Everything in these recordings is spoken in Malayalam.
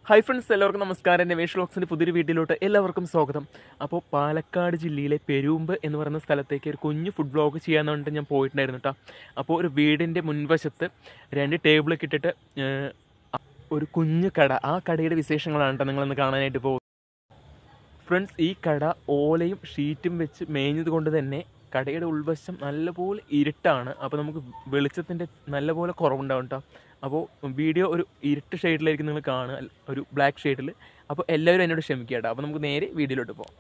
ഹായ് ഫ്രണ്ട്സ്, എല്ലാവർക്കും നമസ്കാരം. രമേഷ് വ്ലോഗ്സിൻ്റെ പുതിയൊരു വീഡിയോയിലോട്ട് എല്ലാവർക്കും സ്വാഗതം. അപ്പോൾ പാലക്കാട് ജില്ലയിലെ പെരുമ്പ് എന്ന് പറയുന്ന സ്ഥലത്തേക്ക് ഒരു കുഞ്ഞു ഫുഡ് വ്ലോഗ് ചെയ്യാൻ വേണ്ടിയിട്ട് ഞാൻ പോയിട്ടുണ്ടായിരുന്നു കേട്ടോ. അപ്പോൾ ഒരു വീടിൻ്റെ മുൻവശത്ത് 2 ടേബിളൊക്കെ ഇട്ടിട്ട് ഒരു കുഞ്ഞു കട, ആ കടയുടെ വിശേഷങ്ങളാണ് കേട്ടോ നിങ്ങളൊന്ന് കാണാനായിട്ട് പോകും. ഫ്രണ്ട്സ്, ഈ കട ഓലയും ഷീറ്റും വെച്ച് മേഞ്ഞത് കൊണ്ട് തന്നെ കടയുടെ ഉൾവശം നല്ലപോലെ ഇരുട്ടാണ്. അപ്പോൾ നമുക്ക് വെളിച്ചത്തിൻ്റെ നല്ലപോലെ കുറവുണ്ടാവും കേട്ടോ. അപ്പോൾ വീഡിയോ ഒരു ഇരുട്ട് ഷെയ്ഡിലായിരിക്കും നിങ്ങൾ കാണുക, ഒരു ബ്ലാക്ക് ഷെയ്ഡിൽ. അപ്പോൾ എല്ലാവരും എന്നോട് ക്ഷമിക്കുക കേട്ടോ. അപ്പോൾ നമുക്ക് നേരെ വീഡിയോയിലോട്ട് പോകാം.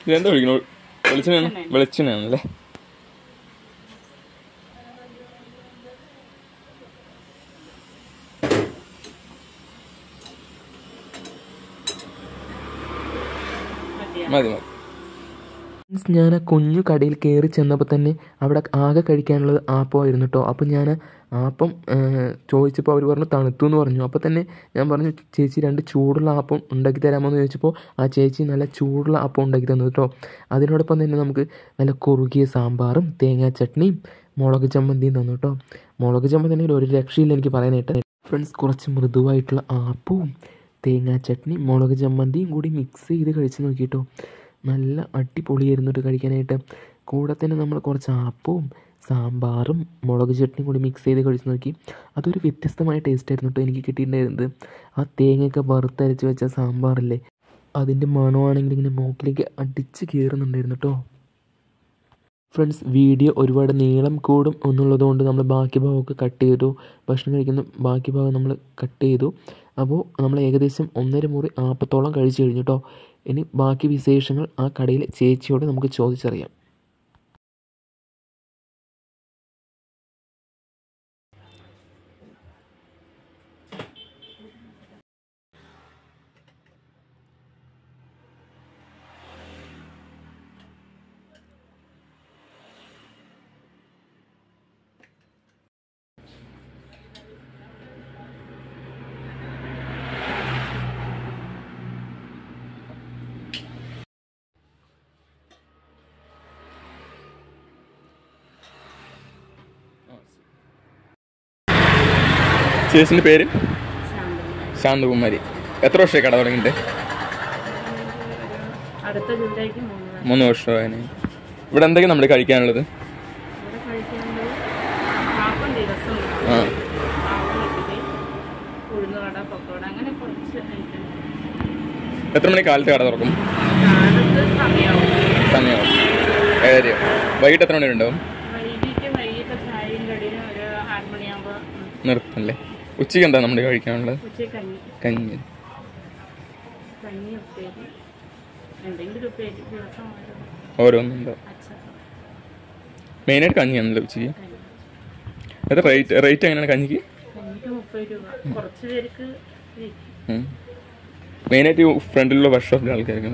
ഇതെന്താ വിളിക്കണോ? വെളിച്ചെണ്ണയാണല്ലേ? മതി മതി. ഞാൻ ആ കുഞ്ഞു കടയിൽ കയറി ചെന്നപ്പോൾ തന്നെ അവിടെ ആകെ കഴിക്കാനുള്ളത് ആപ്പമായിരുന്നു കേട്ടോ. അപ്പോൾ ഞാൻ ആപ്പം ചോദിച്ചപ്പോൾ അവർ പറഞ്ഞു തണുത്തു എന്ന് പറഞ്ഞു. അപ്പോൾ തന്നെ ഞാൻ പറഞ്ഞു, ചേച്ചി 2 ചൂടുള്ള ആപ്പം ഉണ്ടാക്കി തരാമോ എന്ന് ചോദിച്ചപ്പോൾ ആ ചേച്ചി നല്ല ചൂടുള്ള അപ്പം ഉണ്ടാക്കി തന്നു കേട്ടോ. അതിനോടൊപ്പം തന്നെ നമുക്ക് നല്ല കുറുകിയ സാമ്പാറും തേങ്ങാ ചട്നിയും മുളക് ചമ്മന്തിയും തന്നു കേട്ടോ. മുളക് ചമ്മന്തി ഒരു രക്ഷയില്ല എനിക്ക് പറയാനായിട്ട്. ഫ്രണ്ട്സ്, കുറച്ച് മൃദുവായിട്ടുള്ള ആപ്പവും തേങ്ങാ ചട്നി മുളക് ചമ്മന്തിയും കൂടി മിക്സ് ചെയ്ത് കഴിച്ച് നോക്കിയിട്ടോ. നല്ല അടിപൊളിയായിരുന്നു കഴിക്കാനായിട്ട്. കൂടെ തന്നെ നമ്മൾ കുറച്ച് ആപ്പവും സാമ്പാറും മുളക് ചട്നിയും കൂടി മിക്സ് ചെയ്ത് കഴിച്ച് നോക്കി. അതൊരു വ്യത്യസ്തമായ ടേസ്റ്റായിരുന്നു കേട്ടോ എനിക്ക് കിട്ടിയിട്ടുണ്ടായിരുന്നത്. ആ തേങ്ങയൊക്കെ വറുത്തരച്ച് വെച്ച സാമ്പാറില്ലേ, അതിൻ്റെ മണമാണെങ്കിൽ ഇങ്ങനെ മൂക്കിലേക്ക് അടിച്ച് കയറുന്നുണ്ടായിരുന്നു കേട്ടോ. ഫ്രണ്ട്സ്, വീഡിയോ ഒരുപാട് നീളം കൂടും എന്നുള്ളത് കൊണ്ട് നമ്മൾ ബാക്കി ഭാഗമൊക്കെ കട്ട് ചെയ്തു. ഭക്ഷണം കഴിക്കുന്ന ബാക്കി ഭാഗം നമ്മൾ കട്ട് ചെയ്തു. അപ്പോൾ നമ്മൾ ഏകദേശം 1.5 മുറി ആപ്പത്തോളം കഴിച്ച് കഴിഞ്ഞു കേട്ടോ. ഇനി ബാക്കി വിശേഷങ്ങൾ ആ കടയിലെ ചേച്ചിയോട് നമുക്ക് ചോദിച്ചറിയാം. ചേച്ചിൻ്റെ പേര്? ശാന്തകുമാരി. എത്ര വർഷമായി കട തുടങ്ങിയിട്ട്? 3 വർഷമായി. ഇവിടെ എന്തൊക്കെ നമ്മൾ കഴിക്കാനുള്ളത്? എത്ര മണി കാലത്ത് കട തുറക്കും? സമയമാവും. 7:30. വൈകിട്ട് എത്ര മണി ഉണ്ടാവും? നിർത്തല്ലേ. ഉച്ചയ്ക്ക് എന്താ നമ്മൾ കഴിക്കാനുള്ളത്? കഞ്ഞി. ഓരോന്നുണ്ടോ? മെയിനായിട്ട് കഞ്ഞിയാണല്ലോ ഉച്ചയ്ക്ക്. എത്ര റേറ്റ് എങ്ങനെയാണ് കഞ്ഞിക്ക്? മെയിനായിട്ട് ഫ്രണ്ടിലുള്ള വർക്ക്ഷോപ്പിലെ ആൾക്കാർക്ക്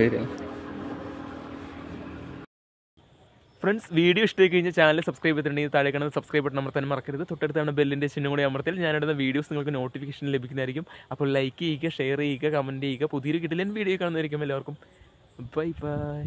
വരും. ഫ്രണ്ട്സ്, വീഡിയോ ഇഷ്ടമായി കഴിഞ്ഞാൽ ചാനൽ സബ്സ്ക്രൈബ് ചെയ്തിട്ടുണ്ടെങ്കിൽ താഴെ കാണുന്ന സബ്സ്ക്രൈബ് ബട്ടൺ അമർത്താൻ മറക്കരുത്. തൊട്ടടുത്താണ് ബെല്ലിൻ്റെ ചിഹ്നം കൂടി അമർത്തിയാൽ ഞാനിടുന്ന വീഡിയോസ് നിങ്ങൾക്ക് നോട്ടിഫിക്കേഷൻ ലഭിക്കുന്നതായിരിക്കും. അപ്പോൾ ലൈക്ക് ചെയ്യുക, ഷെയർ ചെയ്യുക, കമൻറ്റ് ചെയ്യുക. പുതിയൊരു കിടിലൻ വീഡിയോ കാണുന്നതായിരിക്കും. എല്ലാവർക്കും ബൈ ബൈ.